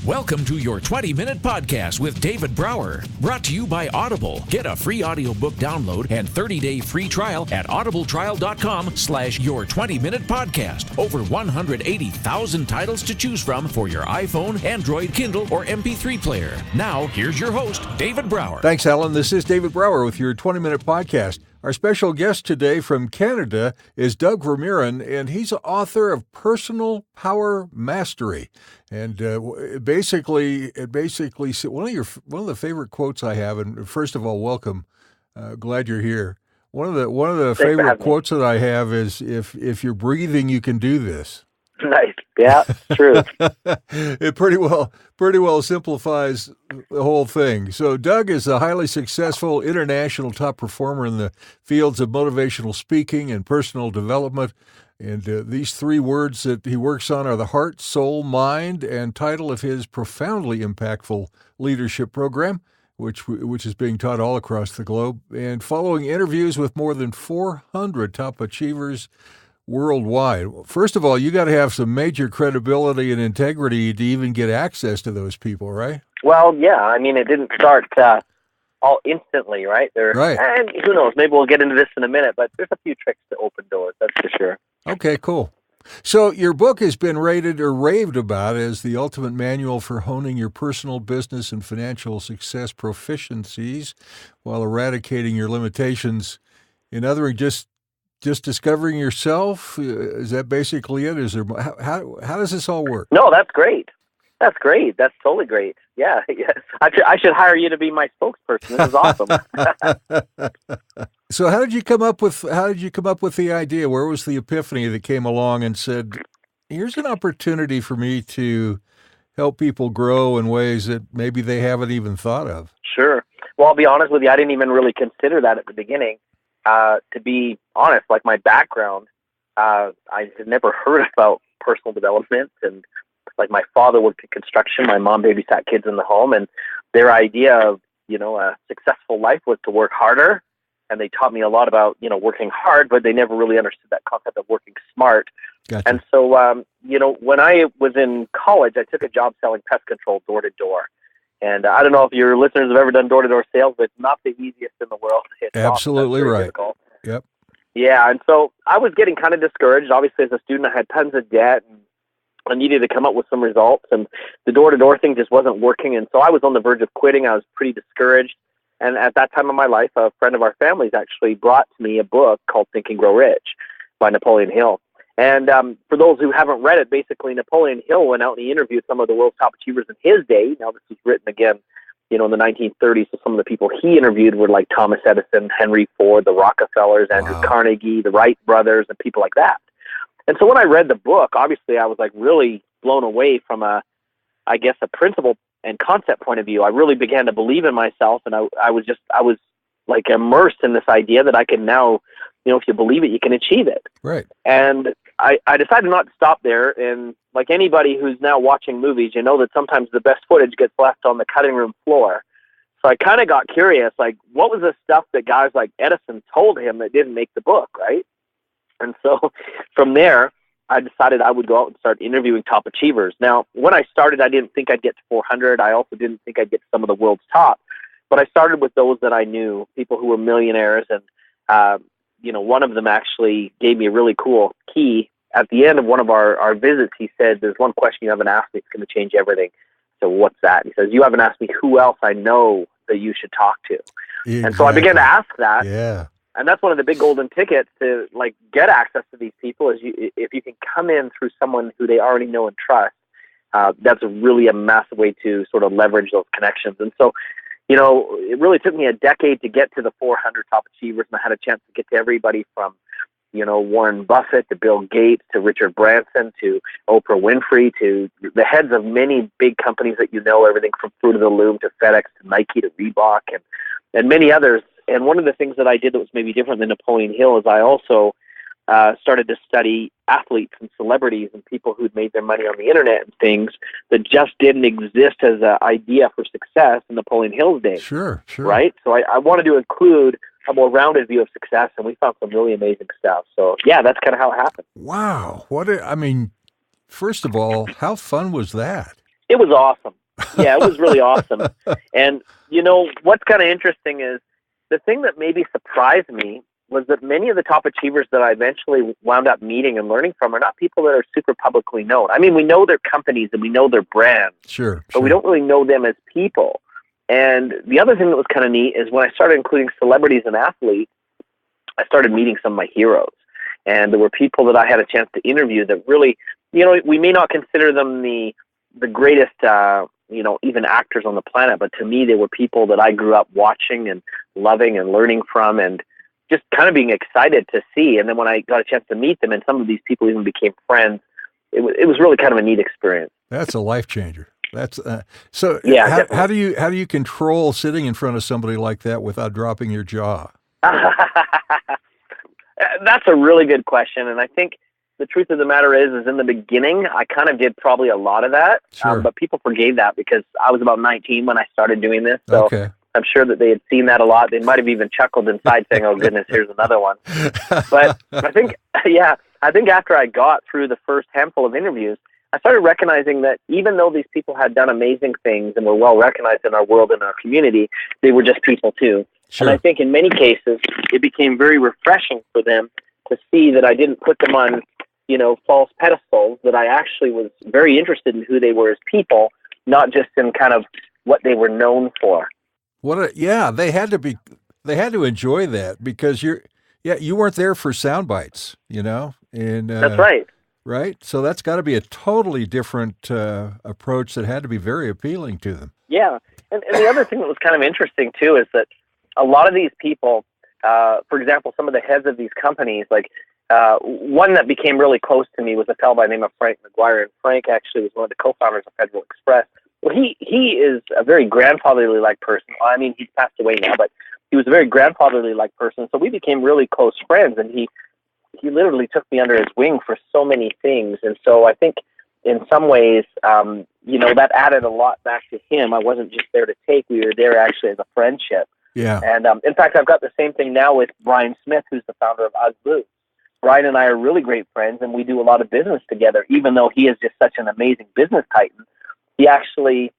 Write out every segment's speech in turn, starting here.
Welcome to your 20-minute podcast with David Brower, brought to you by Audible. Get a free audiobook download and 30-day free trial at audibletrial.com/your20-minute podcast. Over 180,000 titles to choose from for your iPhone, Android, Kindle, or MP3 player. Now, here's your host, David Brower. Thanks, Allan. This is David Brower with your 20-minute podcast. Our special guest today from Canada is Doug Vermeeren, and he's author of Personal Power Mastery. And basically, one of the favorite quotes I have. And first of all, welcome. Glad you're here. One of the favorite quotes that I have is, "If you're breathing, you can do this." Nice. Yeah, true. It pretty well simplifies the whole thing. So Doug is a highly successful international top performer in the fields of motivational speaking and personal development. And these three words that he works on are the heart, soul, mind, and title of his profoundly impactful leadership program, which is being taught all across the globe. And following interviews with more than 400 top achievers worldwide. First of all, you got to have some major credibility and integrity to even get access to those people, right? Well, yeah. I mean, it didn't start all instantly, right? Right. And who knows? Maybe we'll get into this in a minute, but there's a few tricks to open doors, that's for sure. Okay, cool. So your book has been rated or raved about as the ultimate manual for honing your personal, business, and financial success proficiencies while eradicating your limitations. In other words, just discovering yourself? Is that basically it? Is there how does this all work? No, that's great. That's great. That's totally great. Yeah. I should hire you to be my spokesperson. This is awesome. So how did you come up with the idea? Where was the epiphany that came along and said, "Here's an opportunity for me to help people grow in ways that maybe they haven't even thought of"? Sure. Well, I'll be honest with you. I didn't even really consider that at the beginning. To be honest, like my background, I had never heard about personal development, and like my father worked in construction, my mom babysat kids in the home, and their idea of, a successful life was to work harder. And they taught me a lot about, working hard, but they never really understood that concept of working smart. Gotcha. And so, when I was in college, I took a job selling pest control door to door. And I don't know if your listeners have ever done door-to-door sales, but it's not the easiest in the world. It's absolutely right. difficult. Yep. Yeah, and so I was getting kind of discouraged. Obviously, as a student, I had tons of debt, and I needed to come up with some results, and the door-to-door thing just wasn't working. And so I was on the verge of quitting. I was pretty discouraged. And at that time of my life, a friend of our family's actually brought to me a book called Think and Grow Rich by Napoleon Hill. And for those who haven't read it, basically Napoleon Hill went out and he interviewed some of the world's top achievers in his day. Now this was written again, in the 1930s. So some of the people he interviewed were like Thomas Edison, Henry Ford, the Rockefellers, Andrew Carnegie, the Wright brothers, and people like that. And so when I read the book, obviously I was like really blown away from a principle and concept point of view. I really began to believe in myself, and I was like immersed in this idea that I can now, if you believe it, you can achieve it. Right. And I decided not to stop there. And like anybody who's now watching movies, that sometimes the best footage gets left on the cutting room floor. So I kind of got curious, like what was the stuff that guys like Edison told him that didn't make the book, right? And so from there, I decided I would go out and start interviewing top achievers. Now, when I started, I didn't think I'd get to 400. I also didn't think I'd get to some of the world's top. But I started with those that I knew, people who were millionaires. And, one of them actually gave me a really cool key. At the end of one of our visits, he said, "There's one question you haven't asked me. It's going to change everything." So what's that? He says, "You haven't asked me who else I know that you should talk to." Exactly. And so I began to ask that. Yeah. And that's one of the big golden tickets to like get access to these people is if you can come in through someone who they already know and trust, that's really a massive way to sort of leverage those connections. And so, it really took me a decade to get to the 400 top achievers, and I had a chance to get to everybody from, Warren Buffett to Bill Gates to Richard Branson to Oprah Winfrey to the heads of many big companies that everything from Fruit of the Loom to FedEx to Nike to Reebok and many others. And one of the things that I did that was maybe different than Napoleon Hill is I also started to study athletes and celebrities and people who'd made their money on the internet and things that just didn't exist as an idea for success in Napoleon Hill's day. Sure. Right? So I wanted to include a more rounded view of success, and we found some really amazing stuff. So, yeah, that's kind of how it happened. Wow. First of all, how fun was that? It was awesome. Yeah, it was really awesome. And, what's kind of interesting is the thing that maybe surprised me was that many of the top achievers that I eventually wound up meeting and learning from are not people that are super publicly known. I mean, we know their companies and we know their brands, but we don't really know them as people. And the other thing that was kind of neat is when I started including celebrities and athletes, I started meeting some of my heroes. And there were people that I had a chance to interview that really, we may not consider them the greatest, even actors on the planet, but to me, they were people that I grew up watching and loving and learning from and just kind of being excited to see. And then when I got a chance to meet them, and some of these people even became friends, it was really kind of a neat experience. That's a life changer. That's yeah. How do you control sitting in front of somebody like that without dropping your jaw? That's a really good question, and I think the truth of the matter is in the beginning, I kind of did probably a lot of that, but people forgave that because I was about 19 when I started doing this, so okay. I'm sure that they had seen that a lot. They might have even chuckled inside saying, oh, goodness, here's another one. But I think after I got through the first handful of interviews, I started recognizing that even though these people had done amazing things and were well recognized in our world and our community, they were just people too. Sure. And I think in many cases, it became very refreshing for them to see that I didn't put them on, false pedestals, that I actually was very interested in who they were as people, not just in kind of what they were known for. They had to enjoy that because you weren't there for sound bites, and that's right. Right? So that's got to be a totally different approach that had to be very appealing to them. Yeah. And the other thing that was kind of interesting, too, is that a lot of these people, for example, some of the heads of these companies, like one that became really close to me was a fellow by the name of Frank McGuire. And Frank actually was one of the co-founders of Federal Express. Well, he is a very grandfatherly-like person. I mean, he's passed away now, but he was a very grandfatherly-like person. So we became really close friends, and he literally took me under his wing for so many things. And so I think in some ways, that added a lot back to him. I wasn't just there to take. We were there actually as a friendship. Yeah. And in fact, I've got the same thing now with Brian Smith, who's the founder of UGG Boots. Brian and I are really great friends, and we do a lot of business together. Even though he is just such an amazing business titan, he actually,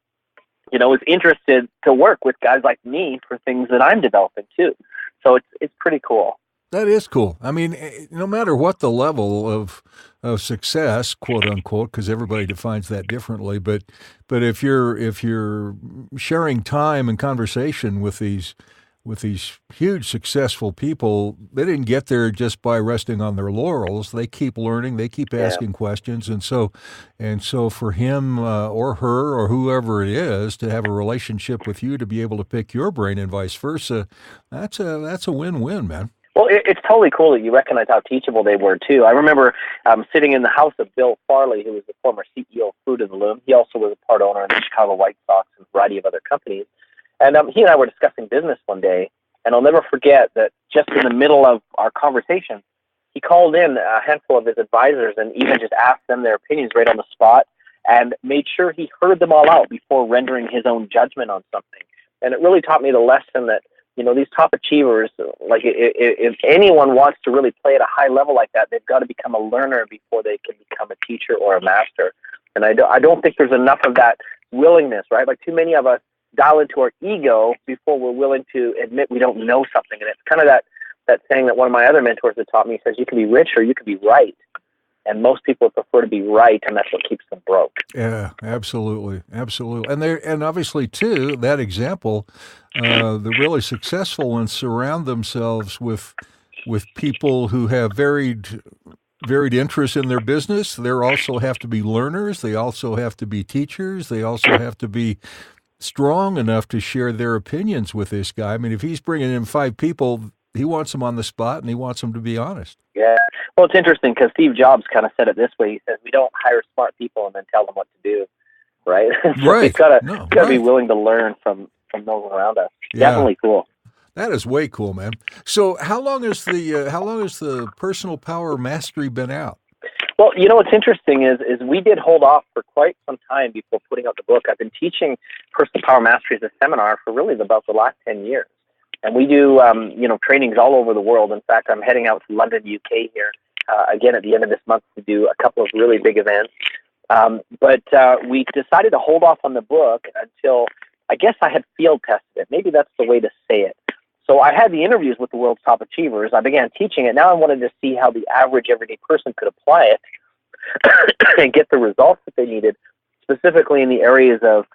is interested to work with guys like me for things that I'm developing too. So it's pretty cool. That is cool. I mean, no matter what the level of success, quote unquote, because everybody defines that differently, but if you're sharing time and conversation with these huge successful people, they didn't get there just by resting on their laurels. They keep learning, they keep asking questions, and so for him or her or whoever it is to have a relationship with you to be able to pick your brain and vice versa, that's a win-win, man. Well, it's totally cool that you recognize how teachable they were, too. I remember sitting in the house of Bill Farley, who was the former CEO of Fruit of the Loom. He also was a part owner of the Chicago White Sox and a variety of other companies. And he and I were discussing business one day, and I'll never forget that just in the middle of our conversation, he called in a handful of his advisors and even just asked them their opinions right on the spot and made sure he heard them all out before rendering his own judgment on something. And it really taught me the lesson that, these top achievers, like if anyone wants to really play at a high level like that, they've got to become a learner before they can become a teacher or a master. And I don't think there's enough of that willingness, right? Like too many of us dial into our ego before we're willing to admit we don't know something. And it's kind of that saying that one of my other mentors had taught me, says you can be rich or you can be right. And most people prefer to be right, and that's what keeps them broke. Yeah, absolutely. And obviously, too, that example, the really successful ones surround themselves with people who have varied interests in their business. They also have to be learners. They also have to be teachers. They also have to be strong enough to share their opinions with this guy. I mean, if he's bringing in 5 people, he wants them on the spot, and he wants them to be honest. Yeah. Well, it's interesting because Steve Jobs kind of said it this way. He says, we don't hire smart people and then tell them what to do, right? So right. We've got to be willing to learn from those around us. Yeah. Definitely cool. That is way cool, man. So how long has the Personal Power Mastery been out? Well, what's interesting is we did hold off for quite some time before putting out the book. I've been teaching Personal Power Mastery as a seminar for really about the last 10 years. And we do, trainings all over the world. In fact, I'm heading out to London, UK here, again at the end of this month to do a couple of really big events. But we decided to hold off on the book until, I guess, I had field tested it. Maybe that's the way to say it. So I had the interviews with the world's top achievers. I began teaching it. Now I wanted to see how the average everyday person could apply it and get the results that they needed, specifically in the areas of,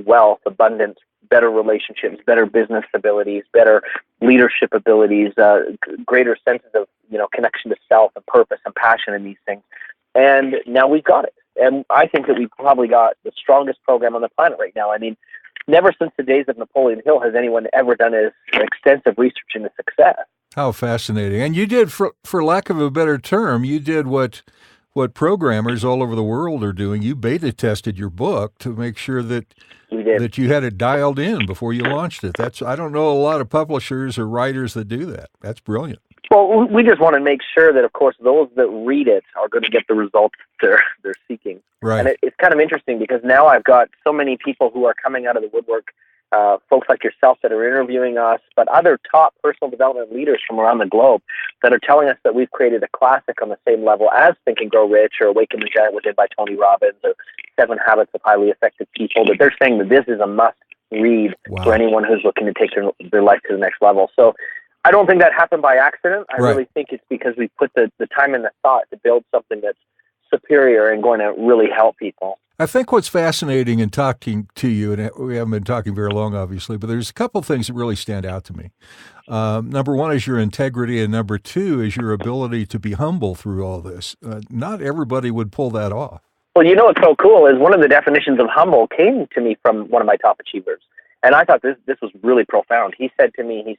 wealth, abundance, better relationships, better business abilities, better leadership abilities, greater senses of, connection to self and purpose and passion in these things. And now we've got it. And I think that we've probably got the strongest program on the planet right now. I mean, never since the days of Napoleon Hill has anyone ever done as extensive research into success. How fascinating. And you did, for lack of a better term, you did what programmers all over the world are doing. You beta tested your book to make sure that you had it dialed in before you launched it. I don't know a lot of publishers or writers that do that. That's brilliant. Well, we just want to make sure that, of course, those that read it are going to get the results they're seeking. Right. And it's kind of interesting because now I've got so many people who are coming out of the woodwork, folks like yourself that are interviewing us, but other top personal development leaders from around the globe that are telling us that we've created a classic on the same level as Think and Grow Rich or Awaken the Giant Within by Tony Robbins or 7 Habits of Highly Effective People, that they're saying that this is a must-read for anyone who's looking to take their life to the next level. So I don't think that happened by accident. I really think it's because we put the time and the thought to build something that's superior and going to really help people. I think what's fascinating in talking to you, and we haven't been talking very long, obviously, but there's a couple of things that really stand out to me. Number one is your integrity, and number two is your ability to be humble through all this. Not everybody would pull that off. Well, what's so cool is one of the definitions of humble came to me from one of my top achievers. And I thought this was really profound. He said to me,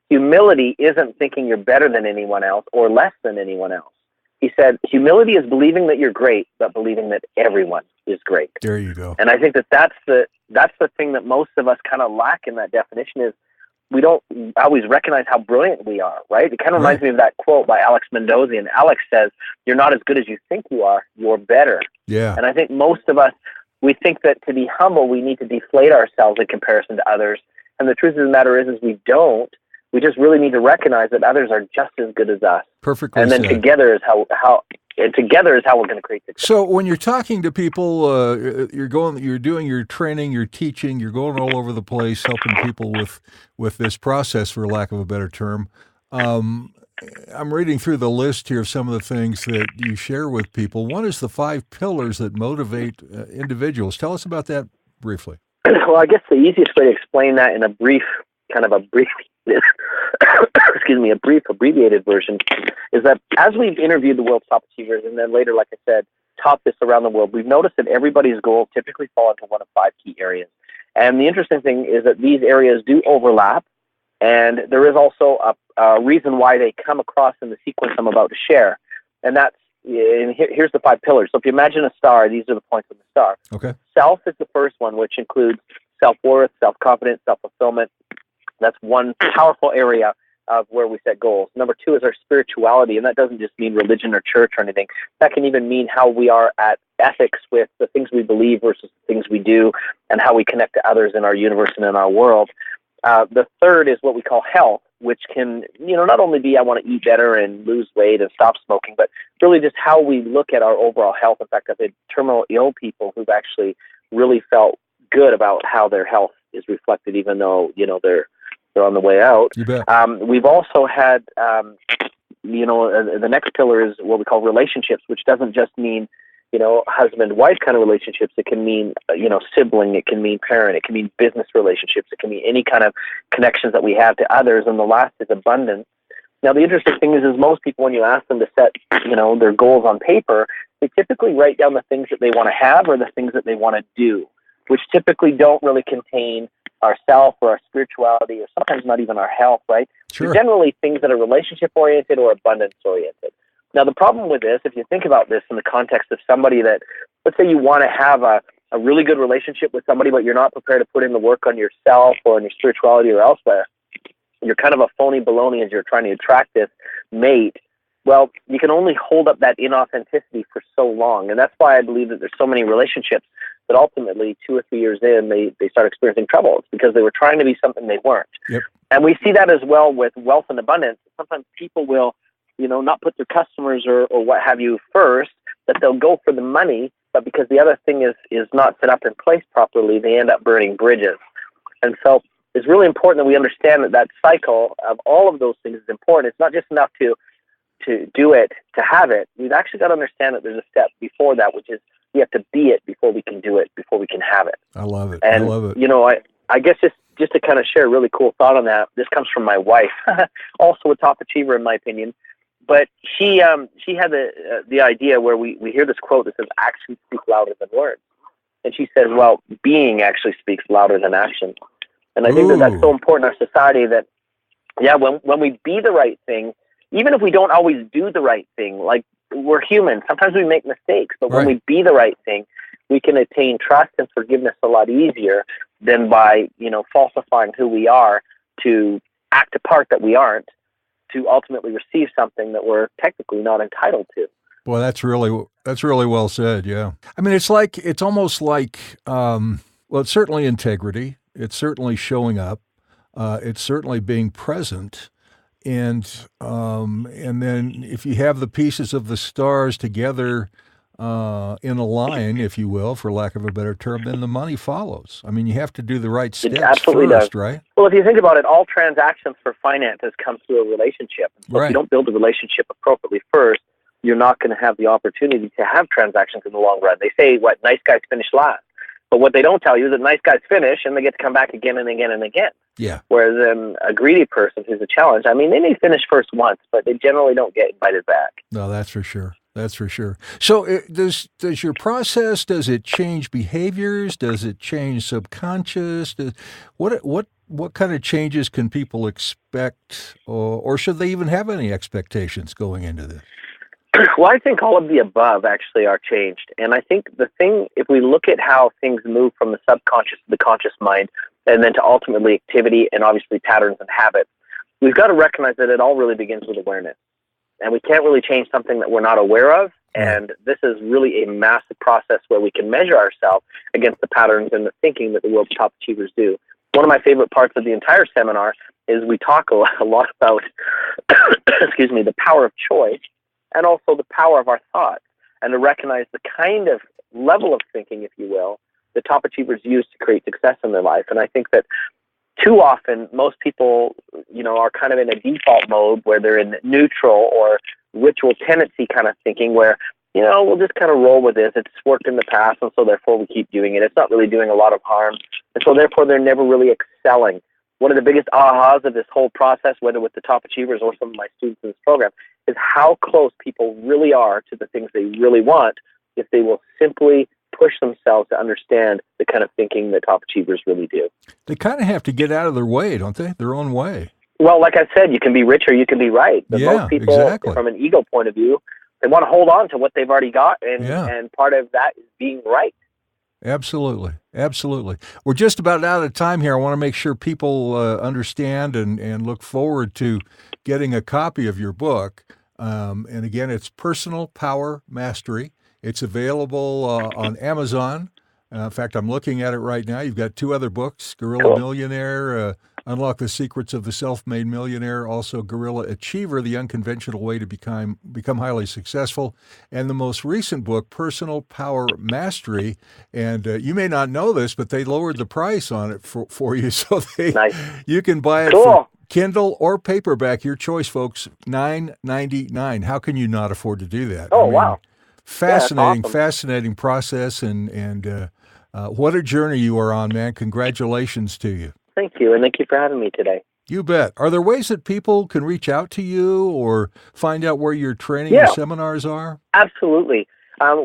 humility isn't thinking you're better than anyone else or less than anyone else. He said, humility is believing that you're great, but believing that everyone is great. There you go. And I think that's the thing that most of us kind of lack in that definition is we don't always recognize how brilliant we are, right? It kind of reminds me of that quote by Alex Mendoza. And Alex says, you're not as good as you think you are, you're better. Yeah. And I think most of us, we think that to be humble, we need to deflate ourselves in comparison to others. And the truth of the matter is we don't. We just really need to recognize that others are just as good as us. Perfectly and then said. together is how we're going to create success. So when you're talking to people, you're doing your training, you're teaching, you're going all over the place, helping people with this process, for lack of a better term. I'm reading through the list here of some of the things that you share with people. One is the 5 pillars that motivate individuals. Tell us about that briefly. Well, I guess the easiest way to explain that in a brief abbreviated version is that as we've interviewed the world's top achievers and then later, like I said, taught this around the world, we've noticed that everybody's goals typically fall into one of 5 key areas. And the interesting thing is that these areas do overlap, and there is also a reason why they come across in the sequence I'm about to share. And here's the 5 pillars. So if you imagine a star, these are the points of the star. Okay. Self is the first one, which includes self-worth, self-confidence, self-fulfillment. That's one powerful area of where we set goals. Number 2 is our spirituality, and that doesn't just mean religion or church or anything. That can even mean how we are at ethics with the things we believe versus the things we do and how we connect to others in our universe and in our world. The third is what we call health, which can, not only be I want to eat better and lose weight and stop smoking, but really just how we look at our overall health. In fact, I've had terminal ill people who've actually really felt good about how their health is reflected, even though, they're on the way out. You bet. We've also had, the next pillar is what we call relationships, which doesn't just mean, husband-wife kind of relationships. It can mean, sibling. It can mean parent. It can mean business relationships. It can mean any kind of connections that we have to others. And the last is abundance. Now, the interesting thing is most people, when you ask them to set, their goals on paper, they typically write down the things that they want to have or the things that they want to do, which typically don't really contain our self or our spirituality or sometimes not even our health, right? Sure. They're generally things that are relationship-oriented or abundance-oriented. Now, the problem with this, if you think about this in the context of somebody that, let's say you want to have a really good relationship with somebody, but you're not prepared to put in the work on yourself or on your spirituality or elsewhere, you're kind of a phony baloney as you're trying to attract this mate. Well, you can only hold up that inauthenticity for so long. And that's why I believe that there's so many relationships that ultimately 2 or 3 years in, they start experiencing trouble. It's because they were trying to be something they weren't. Yep. And we see that as well with wealth and abundance. Sometimes people will, not put their customers or what have you first, that they'll go for the money but because the other thing is not set up in place properly, they end up burning bridges. And so it's really important that we understand that cycle of all of those things is important. It's not just enough to do it, to have it. We've actually got to understand that there's a step before that, which is we have to be it before we can do it, before we can have it. I love it. And, I love it. You know, I guess just to kind of share a really cool thought on that, this comes from my wife, also a top achiever in my opinion. But she had the idea where we hear this quote that says, actions speak louder than words. And she says, well, being actually speaks louder than action. And I think that's so important in our society that, yeah, when we be the right thing, even if we don't always do the right thing, like we're human, sometimes we make mistakes, but when we be the right thing, we can attain trust and forgiveness a lot easier than by, falsifying who we are to act a part that we aren't, to ultimately receive something that we're technically not entitled to. Boy, that's really well said. Yeah. I mean, it's almost like, it's certainly integrity. It's certainly showing up. It's certainly being present. And then if you have the pieces of the stars together in a line, if you will, for lack of a better term, then the money follows. I mean, you have to do the right steps first, right? Well, if you think about it, all transactions for finances come through a relationship. So if you don't build a relationship appropriately first, you're not going to have the opportunity to have transactions in the long run. They say, nice guys finish last. But what they don't tell you is that nice guys finish and they get to come back again and again and again. Yeah. Whereas a greedy person who's a challenge, I mean, they may finish first once, but they generally don't get invited back. No, that's for sure. That's for sure. So does your process, does it change behaviors? Does it change subconscious? What kind of changes can people expect, or should they even have any expectations going into this? Well, I think all of the above actually are changed. And I think the thing, if we look at how things move from the subconscious to the conscious mind, and then to ultimately activity and obviously patterns and habits, we've got to recognize that it all really begins with awareness. And we can't really change something that we're not aware of. And this is really a massive process where we can measure ourselves against the patterns and the thinking that the world's top achievers do. One of my favorite parts of the entire seminar is we talk a lot about, the power of choice, and also the power of our thoughts, and to recognize the kind of level of thinking, if you will, the top achievers use to create success in their life. And I think that too often, most people, are kind of in a default mode where they're in neutral or ritual tendency kind of thinking where, we'll just kind of roll with this. It's worked in the past, and so therefore we keep doing it. It's not really doing a lot of harm. And so therefore they're never really excelling. One of the biggest ahas of this whole process, whether with the top achievers or some of my students in this program, is how close people really are to the things they really want if they will simply push themselves to understand the kind of thinking that top achievers really do. They kind of have to get out of their way, don't they? Their own way. Well, like I said, you can be rich or you can be right. But most people, from an ego point of view, they want to hold on to what they've already got, and part of that is being right. Absolutely. Absolutely. We're just about out of time here. I want to make sure people understand and look forward to getting a copy of your book. And again, it's Personal Power Mastery. It's available on Amazon. In fact, I'm looking at it right now. You've got two other books, Guerrilla Millionaire, Unlock the Secrets of the Self-Made Millionaire, also Guerrilla Achiever, The Unconventional Way to Become Highly Successful, and the most recent book, Personal Power Mastery. And you may not know this, but they lowered the price on it for you, so you can buy it for Kindle or paperback, your choice, folks, $9.99. How can you not afford to do that? Wow. Fascinating, fascinating process, and what a journey you are on, man. Congratulations to you. Thank you, and thank you for having me today. You bet. Are there ways that people can reach out to you or find out where your training and seminars are? Absolutely.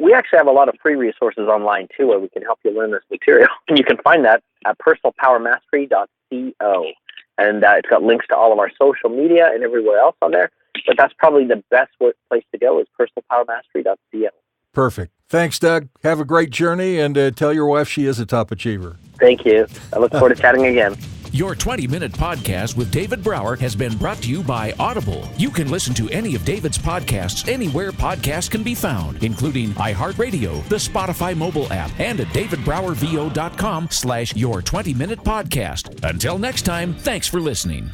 We actually have a lot of free resources online, too, where we can help you learn this material. And you can find that at personalpowermastery.co. And it's got links to all of our social media and everywhere else on there. But that's probably the best place to go is personalpowermastery.co. Perfect. Thanks, Doug. Have a great journey, and tell your wife she is a top achiever. Thank you. I look forward to chatting again. Your 20-minute podcast with David Brower has been brought to you by Audible. You can listen to any of David's podcasts anywhere podcasts can be found, including iHeartRadio, the Spotify mobile app, and at davidbrowervo.com/your20-minute podcast. Until next time, thanks for listening.